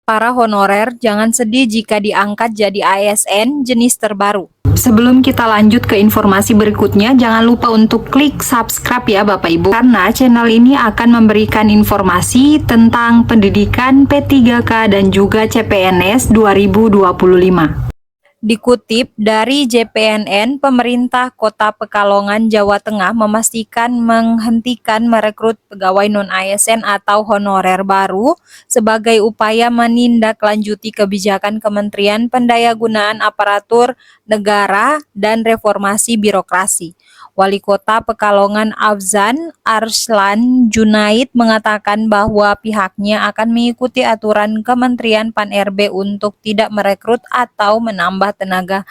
Para honorer jangan sedih jika diangkat jadi ASN jenis terbaru. Sebelum kita lanjut ke informasi berikutnya, jangan lupa untuk klik subscribe ya Bapak Ibu, karena channel ini akan memberikan informasi tentang pendidikan P3K dan juga CPNS 2025. Dikutip dari JPNN, pemerintah Kota Pekalongan, Jawa Tengah memastikan menghentikan merekrut pegawai non-ASN atau honorer baru sebagai upaya menindaklanjuti kebijakan Kementerian Pendayagunaan Aparatur Negara dan Reformasi Birokrasi. Wali Kota Pekalongan Afzan Arslan Junaid mengatakan bahwa pihaknya akan mengikuti aturan Kementerian Pan-RB untuk tidak merekrut atau menambah tenaga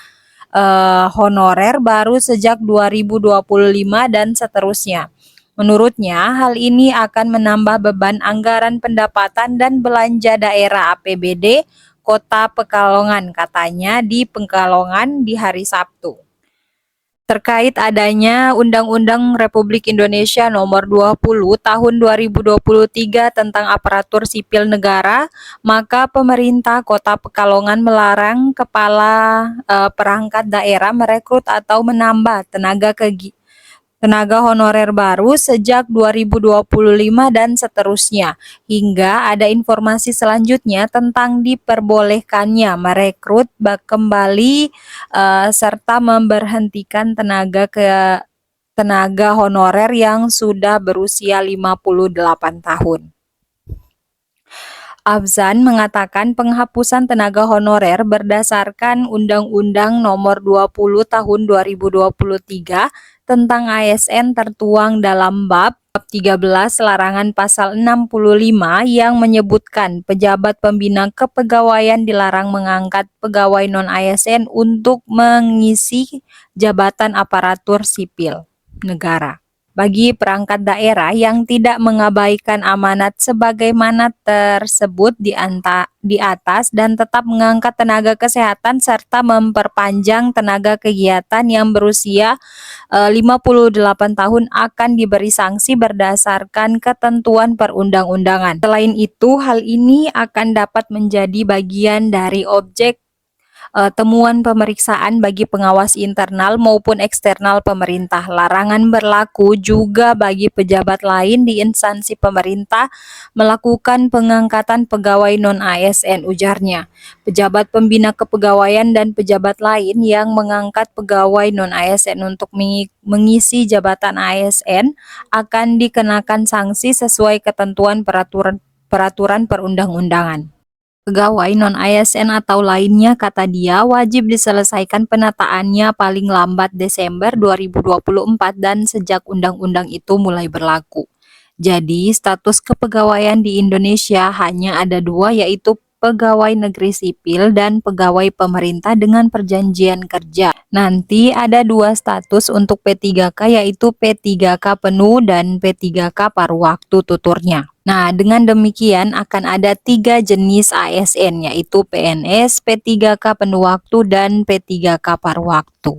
honorer baru sejak 2025 dan seterusnya. Menurutnya, hal ini akan menambah beban anggaran pendapatan dan belanja daerah APBD Kota Pekalongan, katanya di Pekalongan di hari Sabtu. Terkait adanya Undang-Undang Republik Indonesia Nomor 20 Tahun 2023 tentang Aparatur Sipil Negara, maka pemerintah Kota Pekalongan melarang kepala perangkat daerah merekrut atau menambah tenaga honorer baru sejak 2025 dan seterusnya, hingga ada informasi selanjutnya tentang diperbolehkannya merekrut kembali serta memberhentikan tenaga honorer yang sudah berusia 58 tahun. Afzan mengatakan penghapusan tenaga honorer berdasarkan Undang-Undang Nomor 20 Tahun 2023 tentang ASN tertuang dalam bab 13 Larangan Pasal 65 yang menyebutkan pejabat pembina kepegawaian dilarang mengangkat pegawai non-ASN untuk mengisi jabatan aparatur sipil negara. Bagi perangkat daerah yang tidak mengabaikan amanat sebagaimana tersebut di atas dan tetap mengangkat tenaga kesehatan serta memperpanjang tenaga kegiatan yang berusia 58 tahun akan diberi sanksi berdasarkan ketentuan perundang-undangan. Selain itu, hal ini akan dapat menjadi bagian dari objek temuan pemeriksaan bagi pengawas internal maupun eksternal pemerintah. Larangan berlaku juga bagi pejabat lain di instansi pemerintah melakukan pengangkatan pegawai non-ASN, ujarnya. Pejabat pembina kepegawaian dan pejabat lain yang mengangkat pegawai non-ASN untuk mengisi jabatan ASN akan dikenakan sanksi sesuai ketentuan peraturan perundang-undangan. Pegawai non-ASN atau lainnya, kata dia, wajib diselesaikan penataannya paling lambat Desember 2024 dan sejak undang-undang itu mulai berlaku. Jadi, status kepegawaian di Indonesia hanya ada dua, yaitu pegawai negeri sipil dan pegawai pemerintah dengan perjanjian kerja. Nanti ada dua status untuk P3K, yaitu P3K penuh dan P3K paruh waktu, tuturnya. Nah, dengan demikian akan ada 3 jenis ASN, yaitu PNS, P3K penuh waktu, dan P3K paruh waktu.